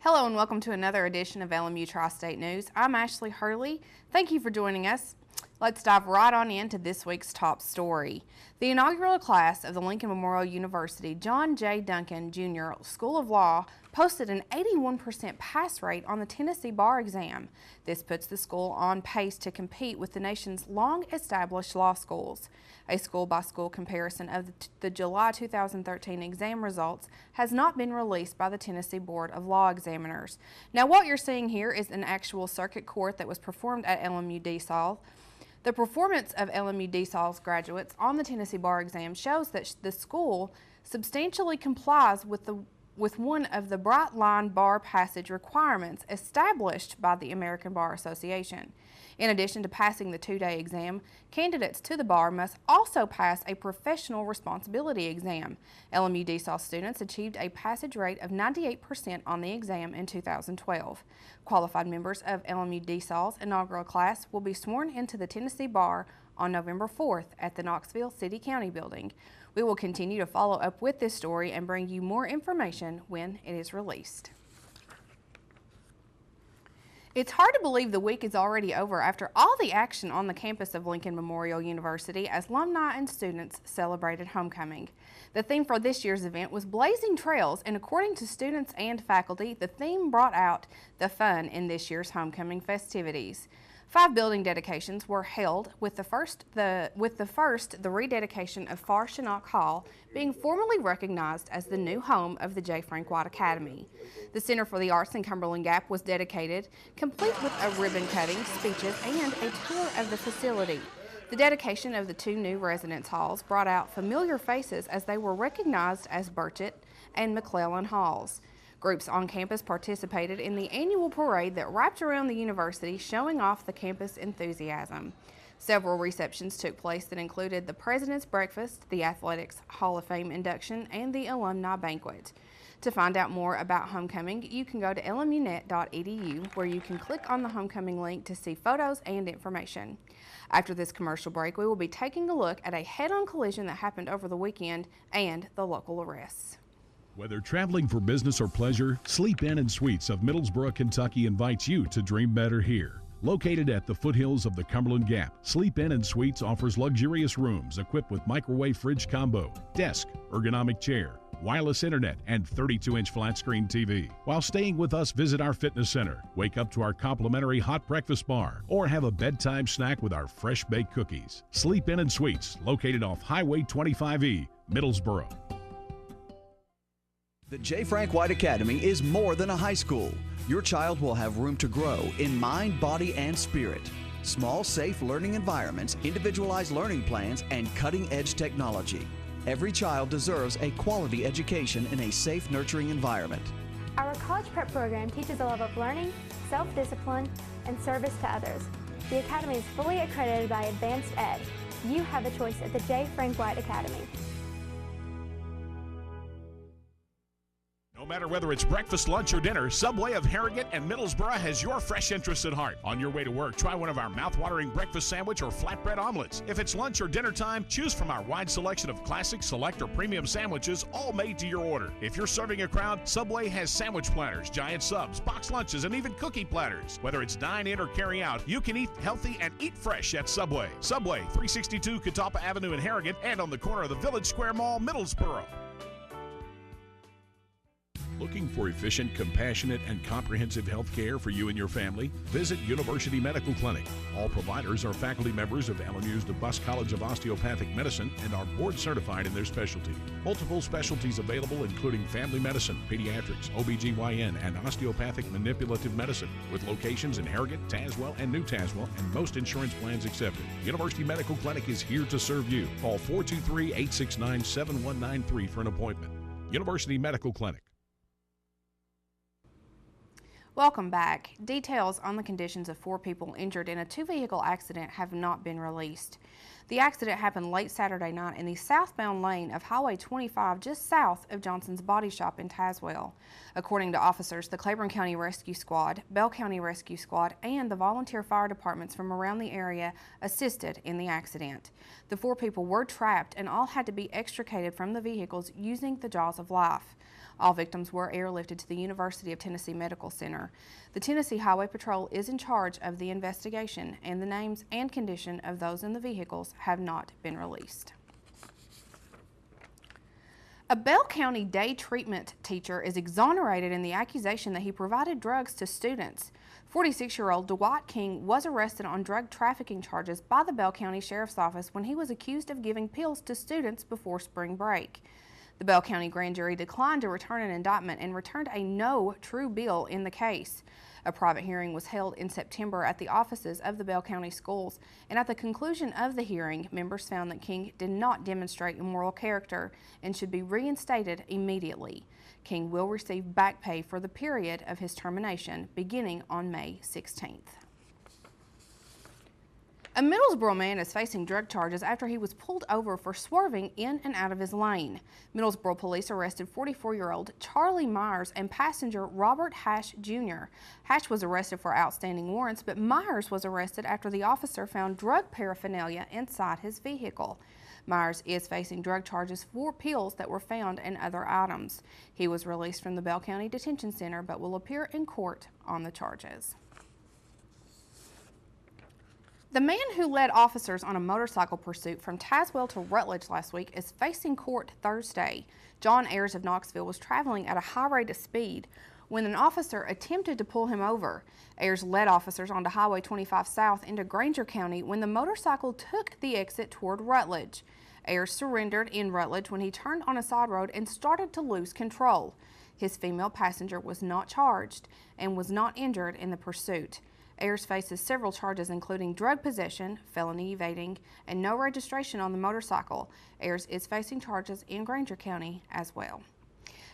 Hello and welcome to another edition of LMU Tri-State News. I'm Ashley Hurley. Thank you for joining us. Let's dive right on into this week's top story. The inaugural class of the Lincoln Memorial University John J. Duncan Jr. School of Law posted an 81% pass rate on the Tennessee bar exam. This puts the school on pace to compete with the nation's long-established law schools. A school-by-school comparison of the July 2013 exam results has not been released by the Tennessee Board of Law Examiners. Now, what you're seeing here is an actual circuit court that was performed at LMU DeSalle. The performance of LMU DeSalle's graduates on the Tennessee bar exam shows that the school substantially complies with one of the bright line bar passage requirements established by the American Bar Association. In addition to passing the two-day exam, candidates to the bar must also pass a professional responsibility exam. LMU DeSalle students achieved a passage rate of 98% on the exam in 2012. Qualified members of LMU DeSalle's inaugural class will be sworn into the Tennessee bar on November 4th at the Knoxville City County building. We will continue to follow up with this story and bring you more information when it is released. It's hard to believe the week is already over after all the action on the campus of Lincoln Memorial University as alumni and students celebrated homecoming. The theme for this year's event was Blazing Trails, and according to students and faculty, the theme brought out the fun in this year's homecoming festivities. 5 building dedications were held, with the first the rededication of Far Chinook Hall being formally recognized as the new home of the J. Frank White Academy. The Center for the Arts in Cumberland Gap was dedicated, complete with a ribbon cutting, speeches, and a tour of the facility. The dedication of the 2 new residence halls brought out familiar faces as they were recognized as Burchett and McClellan Halls. Groups on campus participated in the annual parade that wrapped around the university, showing off the campus enthusiasm. Several receptions took place that included the President's Breakfast, the Athletics Hall of Fame induction, and the Alumni Banquet. To find out more about homecoming, you can go to lmunet.edu, where you can click on the homecoming link to see photos and information. After this commercial break, we will be taking a look at a head-on collision that happened over the weekend and the local arrests. Whether traveling for business or pleasure, Sleep Inn and Suites of Middlesboro, Kentucky invites you to dream better here. Located at the foothills of the Cumberland Gap, Sleep Inn and Suites offers luxurious rooms equipped with microwave fridge combo, desk, ergonomic chair, wireless internet, and 32-inch flat-screen TV. While staying with us, visit our fitness center, wake up to our complimentary hot breakfast bar, or have a bedtime snack with our fresh-baked cookies. Sleep Inn and Suites, located off Highway 25E, Middlesboro. The J. Frank White Academy is more than a high school. Your child will have room to grow in mind, body, and spirit. Small, safe learning environments, individualized learning plans, and cutting-edge technology. Every child deserves a quality education in a safe, nurturing environment. Our college prep program teaches a love of learning, self-discipline, and service to others. The Academy is fully accredited by Advanced Ed. You have a choice at the J. Frank White Academy. No matter whether it's breakfast, lunch, or dinner, Subway of Harrogate and Middlesboro has your fresh interests at heart. On your way to work, try one of our mouth-watering breakfast sandwich or flatbread omelets. If it's lunch or dinner time, choose from our wide selection of classic, select, or premium sandwiches, all made to your order. If you're serving a crowd, Subway has sandwich platters, giant subs, box lunches, and even cookie platters. Whether it's dine in or carry out, you can eat healthy and eat fresh at Subway. Subway, 362 Catawba Avenue in Harrogate and on the corner of the Village Square Mall, Middlesboro. Looking for efficient, compassionate, and comprehensive health care for you and your family? Visit University Medical Clinic. All providers are faculty members of LMU's DeBus College of Osteopathic Medicine and are board certified in their specialty. Multiple specialties available, including family medicine, pediatrics, OBGYN, and osteopathic manipulative medicine, with locations in Harrogate, Tazewell, and New Tazewell, and most insurance plans accepted. University Medical Clinic is here to serve you. Call 423-869-7193 for an appointment. University Medical Clinic. Welcome back. Details on the conditions of 4 people injured in a 2-vehicle accident have not been released. The accident happened late Saturday night in the southbound lane of Highway 25, just south of Johnson's Body Shop in Tazewell. According to officers, the Claiborne County Rescue Squad, Bell County Rescue Squad, and the volunteer fire departments from around the area assisted in the accident. The 4 people were trapped and all had to be extricated from the vehicles using the jaws of life. All victims were airlifted to the University of Tennessee Medical Center. The Tennessee Highway Patrol is in charge of the investigation, and the names and condition of those in the vehicles have not been released. A Bell County day treatment teacher is exonerated in the accusation that he provided drugs to students. 46-year-old Dwight King was arrested on drug trafficking charges by the Bell County Sheriff's Office when he was accused of giving pills to students before spring break. The Bell County grand jury declined to return an indictment and returned a no true bill in the case. A private hearing was held in September at the offices of the Bell County Schools, and at the conclusion of the hearing, members found that King did not demonstrate moral character and should be reinstated immediately. King will receive back pay for the period of his termination beginning on May 16th. A Middlesboro man is facing drug charges after he was pulled over for swerving in and out of his lane. Middlesboro police arrested 44-year-old Charlie Myers and passenger Robert Hash Jr. Hash was arrested for outstanding warrants, but Myers was arrested after the officer found drug paraphernalia inside his vehicle. Myers is facing drug charges for pills that were found and other items. He was released from the Bell County Detention Center but will appear in court on the charges. The man who led officers on a motorcycle pursuit from Tazewell to Rutledge last week is facing court Thursday. John Ayers of Knoxville was traveling at a high rate of speed when an officer attempted to pull him over. Ayers led officers onto Highway 25 South into Granger County when the motorcycle took the exit toward Rutledge. Ayers surrendered in Rutledge when he turned on a side road and started to lose control. His female passenger was not charged and was not injured in the pursuit. Ayers faces several charges including drug possession, felony evading, and no registration on the motorcycle. Ayers is facing charges in Granger County as well.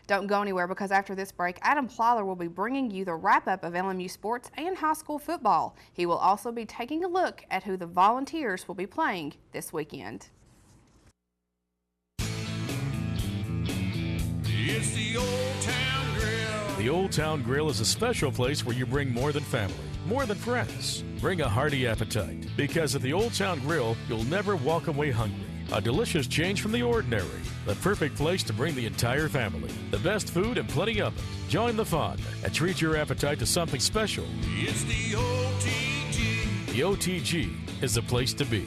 Don't go anywhere, because after this break, Adam Plyler will be bringing you the wrap-up of LMU sports and high school football. He will also be taking a look at who the Volunteers will be playing this weekend. It's the Old Town Grill. The Old Town Grill is a special place where you bring more than family, more than friends. Bring a hearty appetite, because at the Old Town Grill, you'll never walk away hungry. A delicious change from the ordinary. The perfect place to bring the entire family. The best food and plenty of it. Join the fun and treat your appetite to something special. It's the OTG. The OTG is the place to be.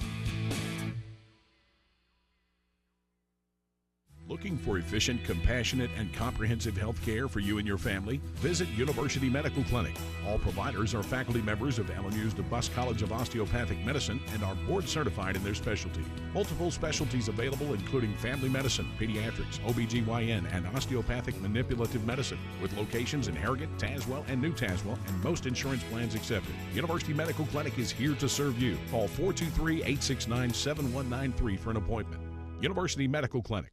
Looking for efficient, compassionate, and comprehensive health care for you and your family? Visit University Medical Clinic. All providers are faculty members of LMU's DeBus College of Osteopathic Medicine and are board certified in their specialty. Multiple specialties available, including family medicine, pediatrics, OBGYN, and osteopathic manipulative medicine, with locations in Harrogate, Tazewell, and New Tazewell, and most insurance plans accepted. University Medical Clinic is here to serve you. Call 423-869-7193 for an appointment. University Medical Clinic.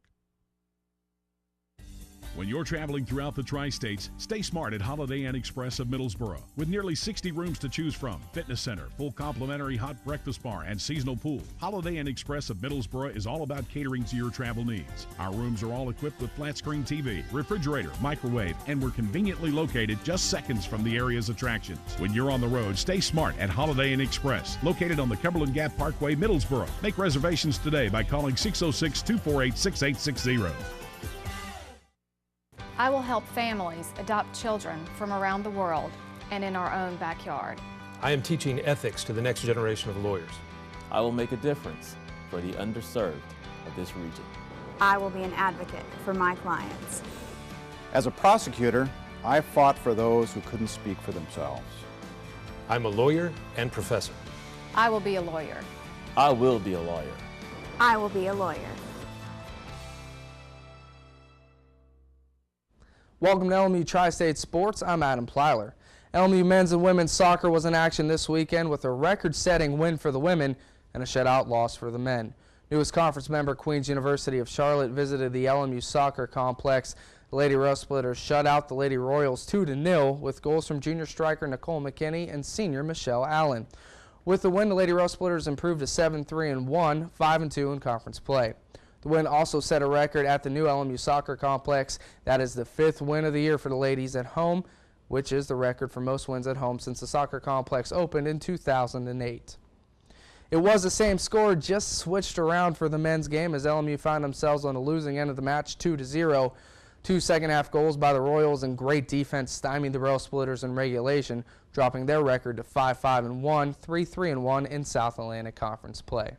When you're traveling throughout the Tri-States, stay smart at Holiday Inn Express of Middlesboro. With nearly 60 rooms to choose from, fitness center, full complimentary hot breakfast bar, and seasonal pool, Holiday Inn Express of Middlesboro is all about catering to your travel needs. Our rooms are all equipped with flat screen TV, refrigerator, microwave, and we're conveniently located just seconds from the area's attractions. When you're on the road, stay smart at Holiday Inn Express, located on the Cumberland Gap Parkway, Middlesboro. Make reservations today by calling 606-248-6860. I will help families adopt children from around the world and in our own backyard. I am teaching ethics to the next generation of lawyers. I will make a difference for the underserved of this region. I will be an advocate for my clients. As a prosecutor, I fought for those who couldn't speak for themselves. I'm a lawyer and professor. I will be a lawyer. I will be a lawyer. I will be a lawyer. Welcome to LMU Tri-State Sports. I'm Adam Plyler. LMU men's and women's soccer was in action this weekend with a record-setting win for the women and a shutout loss for the men. Newest conference member Queens University of Charlotte visited the LMU soccer complex. The Lady Rose Splitters shut out the Lady Royals 2-0 with goals from junior striker Nicole McKinney and senior Michelle Allen. With the win, the Lady Rose Splitters improved to 7-3-1, 5-2 in conference play. The win also set a record at the new LMU soccer complex. That is the 5th win of the year for the ladies at home, which is the record for most wins at home since the soccer complex opened in 2008. It was the same score, just switched around for the men's game as LMU found themselves on the losing end of the match 2-0. 2 second-half goals by the Royals and great defense stymied the Rail Splitters in regulation, dropping their record to 5-5-1, 3-3-1 in South Atlantic Conference play.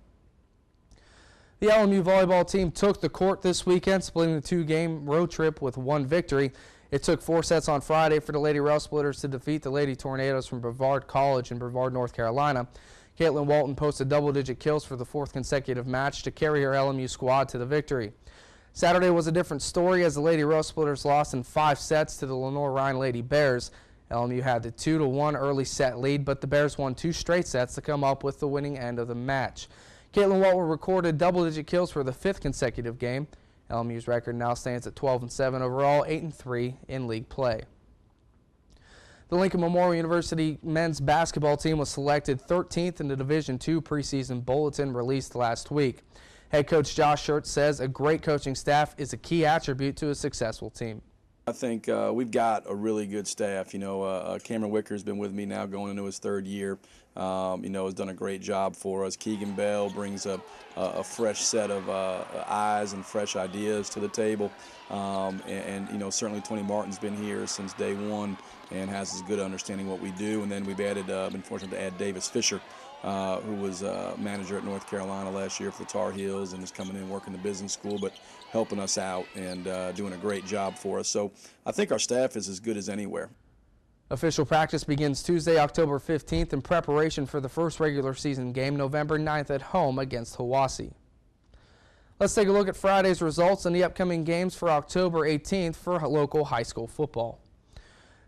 The LMU volleyball team took the court this weekend, splitting the 2-game road trip with 1 victory. It took 4 sets on Friday for the Lady Rail Splitters to defeat the Lady Tornadoes from Brevard College in Brevard, North Carolina. Caitlin Walton posted double-digit kills for the 4th consecutive match to carry her LMU squad to the victory. Saturday was a different story as the Lady Rail Splitters lost in 5 sets to the Lenore-Rhine Lady Bears. LMU had the 2-1 early set lead, but the Bears won 2 straight sets to come up with the winning end of the match. Caitlin Walton recorded double-digit kills for the 5th consecutive game. LMU's record now stands at 12-7 overall, 8-3 in league play. The Lincoln Memorial University men's basketball team was selected 13th in the Division II preseason bulletin released last week. Head coach Josh Schertz says a great coaching staff is a key attribute to a successful team. I think we've got a really good staff. Cameron Wicker's been with me now going into his 3rd year. Has done a great job for us. Keegan Bell brings a fresh set of eyes and fresh ideas to the table. Certainly Tony Martin's been here since day one and has a good understanding of what we do. And then we've been fortunate to add Davis Fisher, who was manager at North Carolina last year for the Tar Heels and is coming in working the business school, but helping us out and doing a great job for us. So I think our staff is as good as anywhere. Official practice begins Tuesday, October 15th in preparation for the first regular season game November 9th at home against Hiwassee. Let's take a look at Friday's results and the upcoming games for October 18th for local high school football.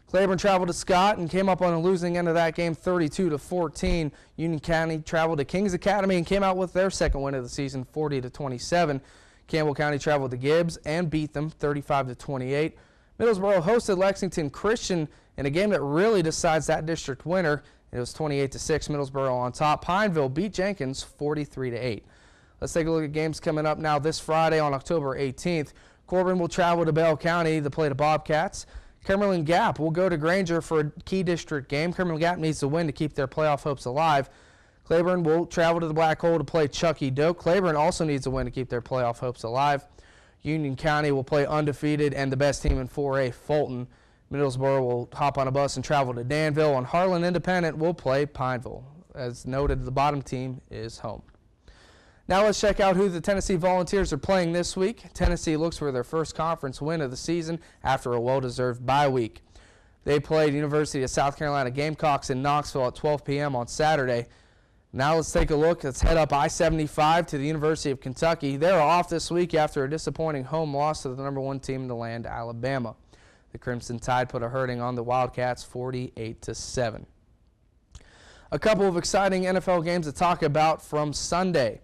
Claiborne traveled to Scott and came up on the losing end of that game 32-14. Union County traveled to Kings Academy and came out with their 2nd win of the season 40-27. Campbell County traveled to Gibbs and beat them 35-28. Middlesboro hosted Lexington Christian in a game that really decides that district winner. It was 28-6, Middlesboro on top. Pineville beat Jenkins 43-8. Let's take a look at games coming up now this Friday on October 18th. Corbin will travel to Bell County to play the Bobcats. Cumberland Gap will go to Granger for a key district game. Cumberland Gap needs to win to keep their playoff hopes alive. Claiborne will travel to the Black Hole to play Chucky Doak. Claiborne also needs to win to keep their playoff hopes alive. Union County will play undefeated and the best team in 4A, Fulton. Middlesboro will hop on a bus and travel to Danville, and Harlan Independent will play Pineville. As noted, the bottom team is home. Now let's check out who the Tennessee Volunteers are playing this week. Tennessee looks for their first conference win of the season after a well-deserved bye week. They played University of South Carolina Gamecocks in Knoxville at 12 p.m. on Saturday. Now let's take a look. Let's head up I-75 to the University of Kentucky. They're off this week after a disappointing home loss to the #1 team in the land, Alabama. The Crimson Tide put a hurting on the Wildcats 48-7. A couple of exciting NFL games to talk about from Sunday.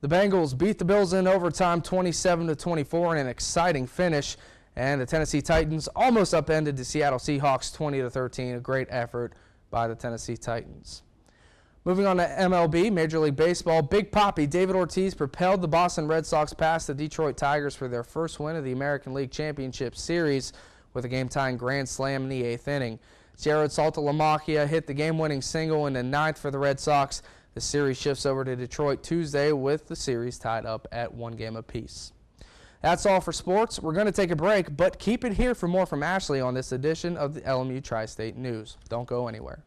The Bengals beat the Bills in overtime 27-24 in an exciting finish, and the Tennessee Titans almost upended the Seattle Seahawks 20-13, a great effort by the Tennessee Titans. Moving on to MLB, Major League Baseball, Big Papi David Ortiz propelled the Boston Red Sox past the Detroit Tigers for their first win of the American League Championship Series with a game-tying grand slam in the 8th inning. Jared Saltalamacchia hit the game-winning single in the 9th for the Red Sox. The series shifts over to Detroit Tuesday with the series tied up at 1 game apiece. That's all for sports. We're going to take a break, but keep it here for more from Ashley on this edition of the LMU Tri-State News. Don't go anywhere.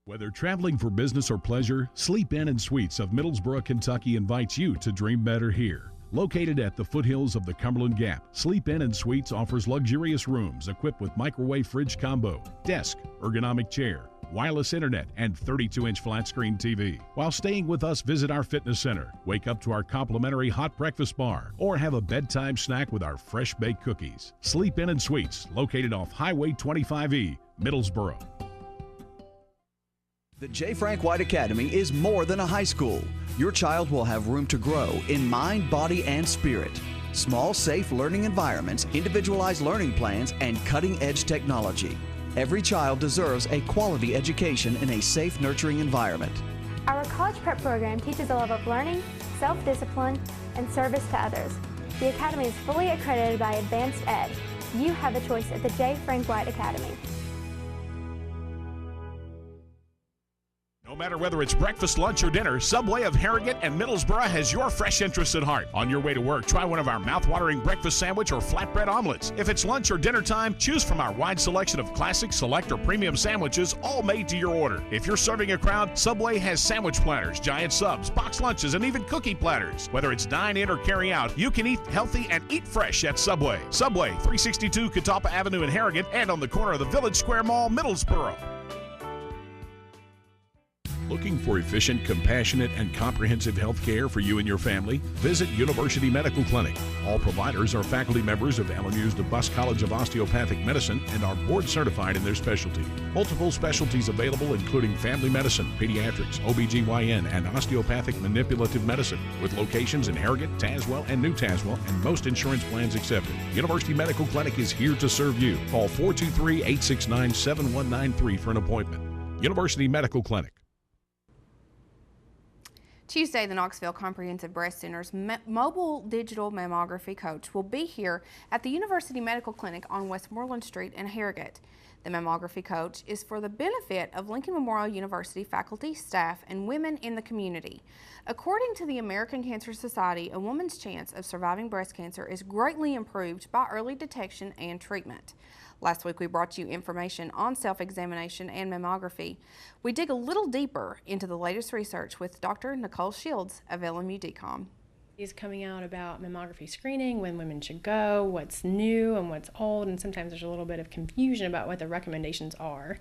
Whether traveling for business or pleasure, Sleep Inn and Suites of Middlesboro, Kentucky invites you to dream better here. Located at the foothills of the Cumberland Gap, Sleep Inn and Suites offers luxurious rooms equipped with microwave fridge combo, desk, ergonomic chair, wireless internet, and 32-inch flat-screen TV. While staying with us, visit our fitness center, wake up to our complimentary hot breakfast bar, or have a bedtime snack with our fresh-baked cookies. Sleep Inn and Suites, located off Highway 25E, Middlesboro. The J. Frank White Academy is more than a high school. Your child will have room to grow in mind, body, and spirit. Small, safe learning environments, individualized learning plans, and cutting-edge technology. Every child deserves a quality education in a safe, nurturing environment. Our college prep program teaches a love of learning, self-discipline, and service to others. The Academy is fully accredited by Advanced Ed. You have a choice at the J. Frank White Academy. No No matter whether it's breakfast, lunch, or dinner, Subway of Harrogate and Middlesboro has your fresh interests at heart. On your way to work, try one of our mouth-watering breakfast sandwich or flatbread omelets. If it's lunch or dinner time, choose from our wide selection of classic, select, or premium sandwiches, all made to your order. If you're serving a crowd, Subway has sandwich platters, giant subs, box lunches, and even cookie platters. Whether it's dine in or carry out, you can eat healthy and eat fresh at Subway. Subway, 362 Catawba Avenue in Harrogate and on the corner of the Village Square Mall, Middlesboro. Looking for efficient, compassionate, and comprehensive health care for you and your family? Visit University Medical Clinic. All providers are faculty members of LMU's DeBusk College of Osteopathic Medicine and are board certified in their specialty. Multiple specialties available including family medicine, pediatrics, OBGYN, and osteopathic manipulative medicine, with locations in Harrogate, Tazewell, and New Tazewell, and most insurance plans accepted. University Medical Clinic is here to serve you. Call 423-869-7193 for an appointment. University Medical Clinic. Tuesday, the Knoxville Comprehensive Breast Center's mobile digital mammography coach will be here at the University Medical Clinic on Westmoreland Street in Harrogate. The mammography coach is for the benefit of Lincoln Memorial University faculty, staff, and women in the community. According to the American Cancer Society, a woman's chance of surviving breast cancer is greatly improved by early detection and treatment. Last week, we brought you information on self-examination and mammography. We dig a little deeper into the latest research with Dr. Nicole Shields of LMU DCOM. Is coming out about mammography screening, when women should go, what's new and what's old, and sometimes there's a little bit of confusion about what the recommendations are.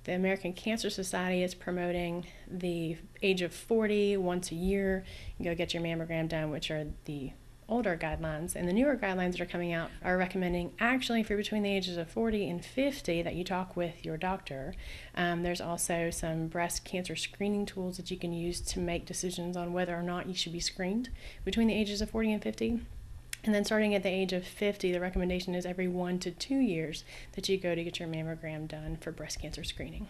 The American Cancer Society is promoting the age of 40 once a year. You go get your mammogram done, which are the older guidelines, and the newer guidelines that are coming out are recommending actually for between the ages of 40 and 50 that you talk with your doctor. There's also some breast cancer screening tools that you can use to make decisions on whether or not you should be screened between the ages of 40 and 50. And then starting at the age of 50, the recommendation is every 1 to 2 years that you go to get your mammogram done for breast cancer screening.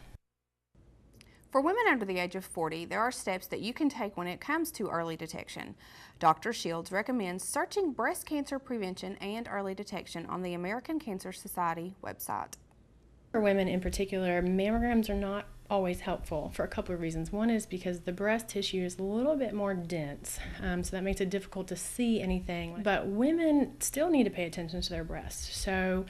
For women under the age of 40, there are steps that you can take when it comes to early detection. Dr. Shields recommends searching breast cancer prevention and early detection on the American Cancer Society website. For women in particular, mammograms are not always helpful for a couple of reasons. One is because the breast tissue is a little bit more dense, so that makes it difficult to see anything. But women still need to pay attention to their breasts. So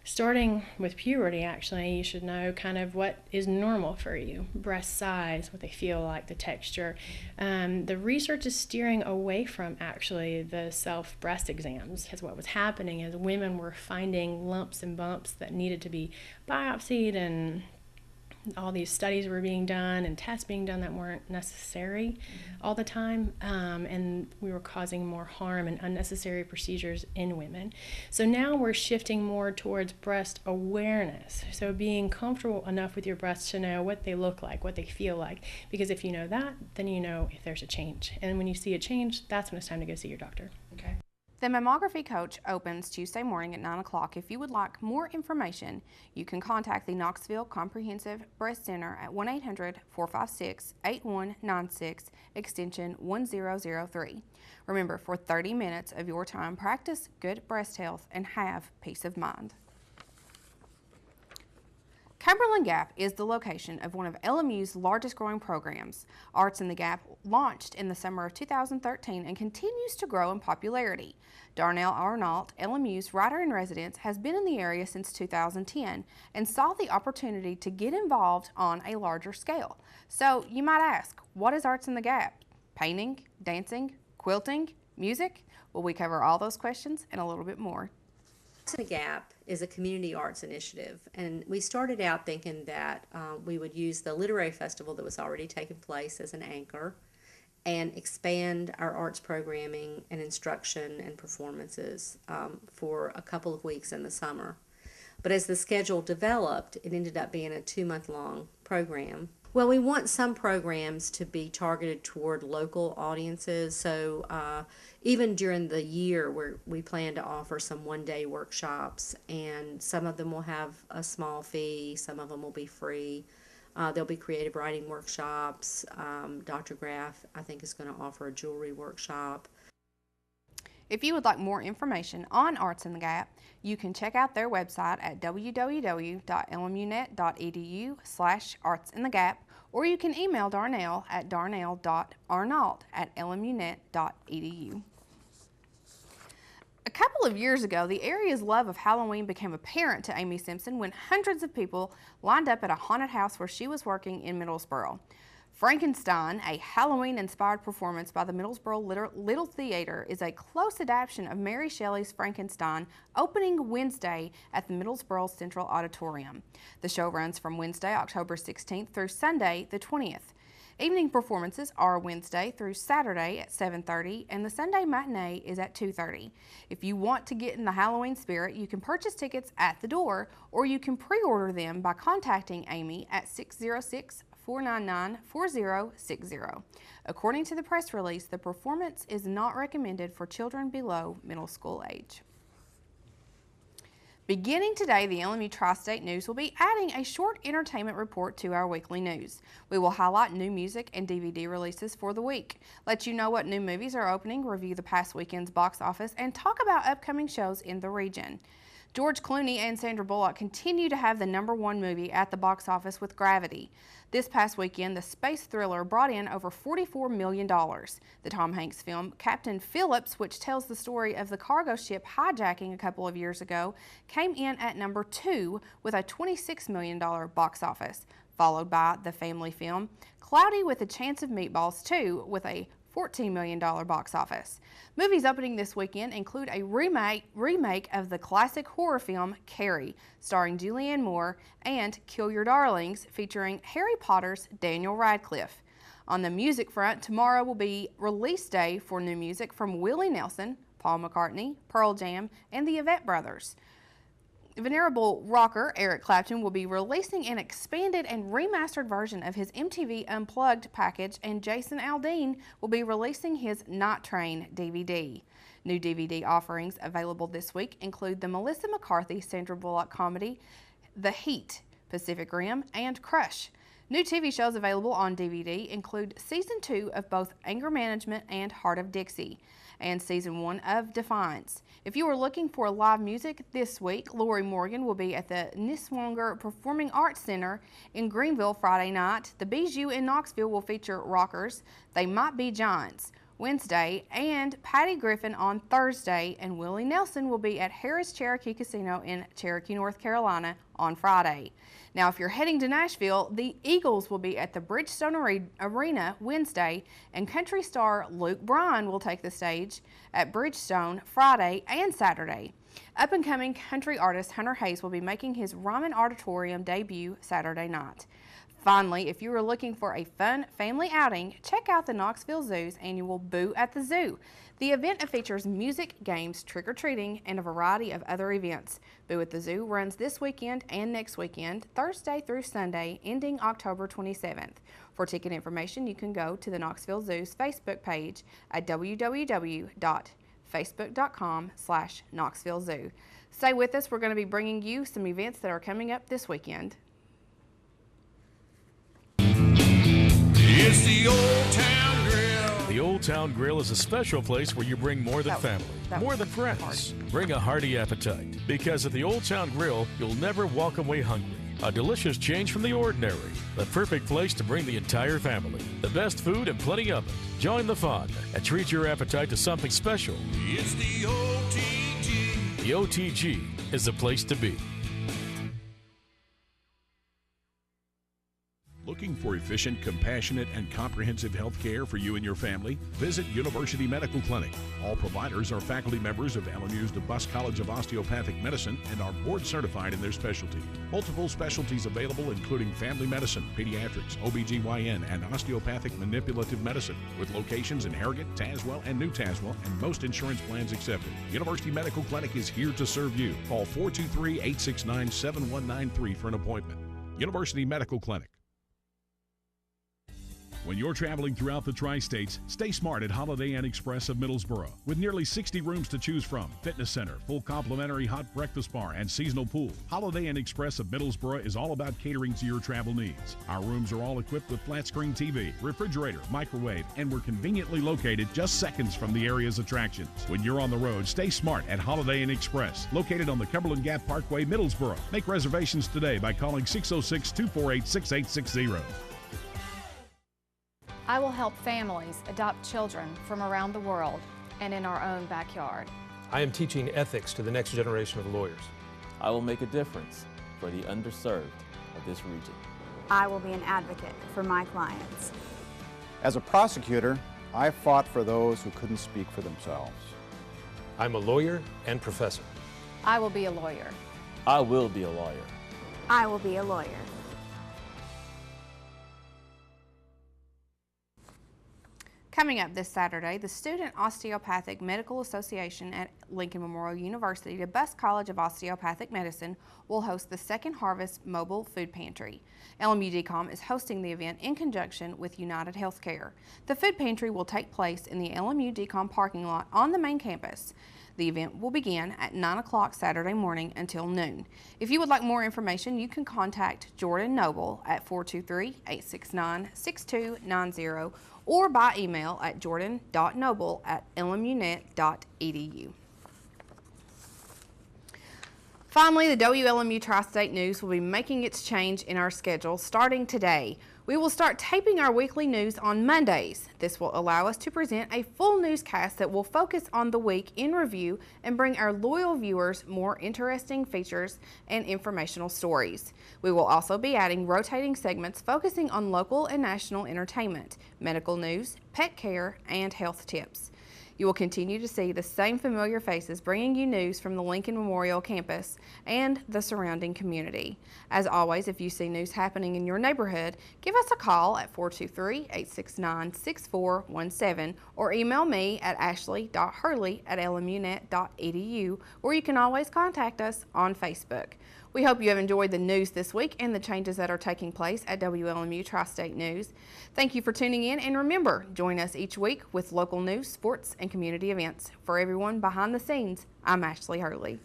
starting with puberty, actually, you should know kind of what is normal for you. Breast size, what they feel like, the texture. The research is steering away from actually the self-breast exams, because what was happening is women were finding lumps and bumps that needed to be biopsied, and all these studies were being done and tests being done that weren't necessary all the time, and we were causing more harm and unnecessary procedures in women. So now we're shifting more towards breast awareness, so being comfortable enough with your breasts to know what they look like, what they feel like, because if you know that, then you know if there's a change, and when you see a change, that's when it's time to go see your doctor. Okay. The mammography coach opens Tuesday morning at 9 o'clock. If you would like more information, you can contact the Knoxville Comprehensive Breast Center at 1-800-456-8196, extension 1003. Remember, for 30 minutes of your time, practice good breast health and have peace of mind. Cumberland Gap is the location of one of LMU's largest growing programs. Arts in the Gap launched in the summer of 2013 and continues to grow in popularity. Darnell Arnault, LMU's writer-in-residence, has been in the area since 2010 and saw the opportunity to get involved on a larger scale. So you might ask, what is Arts in the Gap? Painting, dancing, quilting, music? Well, we cover all those questions and a little bit more. Arts in the Gap is a community arts initiative, and we started out thinking that we would use the literary festival that was already taking place as an anchor and expand our arts programming and instruction and performances for a couple of weeks in the summer. But as the schedule developed, it ended up being a 2-month-long program. Well, we want some programs to be targeted toward local audiences, so even during the year we plan to offer some one-day workshops, and some of them will have a small fee, some of them will be free. There'll be creative writing workshops. Dr. Graff, I think, is going to offer a jewelry workshop. If you would like more information on Arts in the Gap, you can check out their website at www.lmunet.edu/artsinthegap or you can email Darnell at darnell.arnault@lmunet.edu. A couple of years ago, the area's love of Halloween became apparent to Amy Simpson when hundreds of people lined up at a haunted house where she was working in Middlesboro. Frankenstein, a Halloween-inspired performance by the Middlesboro Little Theater, is a close adaptation of Mary Shelley's Frankenstein, opening Wednesday at the Middlesboro Central Auditorium. The show runs from Wednesday, October 16th through Sunday, the 20th. Evening performances are Wednesday through Saturday at 7:30, and the Sunday matinee is at 2:30. If you want to get in the Halloween spirit, you can purchase tickets at the door, or you can pre-order them by contacting Amy at 606-499-4060. According to the press release, the performance is not recommended for children below middle school age. Beginning today, the LMU Tri-State News will be adding a short entertainment report to our weekly news. We will highlight new music and DVD releases for the week, let you know what new movies are opening, review the past weekend's box office, and talk about upcoming shows in the region. George Clooney and Sandra Bullock continue to have the #1 movie at the box office with Gravity. This past weekend, the space thriller brought in over $44 million. The Tom Hanks film Captain Phillips, which tells the story of the cargo ship hijacking a couple of years ago, came in at #2 with a $26 million box office, followed by the family film Cloudy with a Chance of Meatballs 2 with a $14 million box office. Movies opening this weekend include a remake of the classic horror film Carrie, starring Julianne Moore, and Kill Your Darlings, featuring Harry Potter's Daniel Radcliffe. On the music front, tomorrow will be release day for new music from Willie Nelson, Paul McCartney, Pearl Jam, and the Yvette Brothers. Venerable rocker Eric Clapton will be releasing an expanded and remastered version of his MTV Unplugged package, and Jason Aldean will be releasing his Night Train DVD. New DVD offerings available this week include the Melissa McCarthy Sandra Bullock comedy The Heat, Pacific Rim, and Crush. New TV shows available on DVD include Season 2 of both Anger Management and Heart of Dixie, and Season 1 of Defiance. If you are looking for live music this week, Lori Morgan will be at the Niswonger Performing Arts Center in Greenville Friday night. The Bijou in Knoxville will feature rockers They Might Be Giants Wednesday, and Patty Griffin on Thursday, and Willie Nelson will be at Harris Cherokee Casino in Cherokee, North Carolina on Friday. Now, if you're heading to Nashville, the Eagles will be at the Bridgestone Arena Wednesday, and country star Luke Bryan will take the stage at Bridgestone Friday and Saturday. Up-and-coming country artist Hunter Hayes will be making his Ryman Auditorium debut Saturday night. Finally, if you are looking for a fun family outing, check out the Knoxville Zoo's annual Boo at the Zoo. The event features music, games, trick-or-treating, and a variety of other events. Boo at the Zoo runs this weekend and next weekend, Thursday through Sunday, ending October 27th. For ticket information, you can go to the Knoxville Zoo's Facebook page at www.facebook.com/Knoxville Zoo. Stay with us. We're going to be bringing you some events that are coming up this weekend. It's the Old Town Grill. The Old Town Grill is a special place where you bring more than family, more than friends. Bring a hearty appetite, because at the Old Town Grill, you'll never walk away hungry. A delicious change from the ordinary. The perfect place to bring the entire family. The best food and plenty of it. Join the fun and treat your appetite to something special. It's the OTG. The OTG is the place to be. Looking for efficient, compassionate, and comprehensive health care for you and your family? Visit University Medical Clinic. All providers are faculty members of LMU's DeBusk College of Osteopathic Medicine and are board certified in their specialty. Multiple specialties available, including family medicine, pediatrics, OBGYN, and osteopathic manipulative medicine, with locations in Harrogate, Tazewell, and New Tazewell, and most insurance plans accepted. University Medical Clinic is here to serve you. Call 423-869-7193 for an appointment. University Medical Clinic. When you're traveling throughout the Tri-States, stay smart at Holiday Inn Express of Middlesboro. With nearly 60 rooms to choose from, fitness center, full complimentary hot breakfast bar, and seasonal pool, Holiday Inn Express of Middlesboro is all about catering to your travel needs. Our rooms are all equipped with flat screen TV, refrigerator, microwave, and we're conveniently located just seconds from the area's attractions. When you're on the road, stay smart at Holiday Inn Express, located on the Cumberland Gap Parkway, Middlesboro. Make reservations today by calling 606-248-6860. I will help families adopt children from around the world and in our own backyard. I am teaching ethics to the next generation of lawyers. I will make a difference for the underserved of this region. I will be an advocate for my clients. As a prosecutor, I fought for those who couldn't speak for themselves. I'm a lawyer and professor. I will be a lawyer. I will be a lawyer. I will be a lawyer. Coming up this Saturday, the Student Osteopathic Medical Association at Lincoln Memorial University, the Best College of Osteopathic Medicine, will host the Second Harvest Mobile Food Pantry. LMU-DCOM is hosting the event in conjunction with United Healthcare. The food pantry will take place in the LMU-DCOM parking lot on the main campus. The event will begin at 9 o'clock Saturday morning until noon. If you would like more information, you can contact Jordan Noble at 423-869-6290 or by email at jordan.noble@lmunet.edu. Finally, the WLMU Tri-State News will be making its change in our schedule starting today. We will start taping our weekly news on Mondays. This will allow us to present a full newscast that will focus on the week in review and bring our loyal viewers more interesting features and informational stories. We will also be adding rotating segments focusing on local and national entertainment, medical news, pet care, and health tips. You will continue to see the same familiar faces bringing you news from the Lincoln Memorial campus and the surrounding community. As always, if you see news happening in your neighborhood, give us a call at 423-869-6417 or email me at ashley.hurley@lmunet.edu, or you can always contact us on Facebook. We hope you have enjoyed the news this week and the changes that are taking place at WLMU Tri-State News. Thank you for tuning in, and remember, join us each week with local news, sports, and community events. For everyone behind the scenes, I'm Ashley Hurley.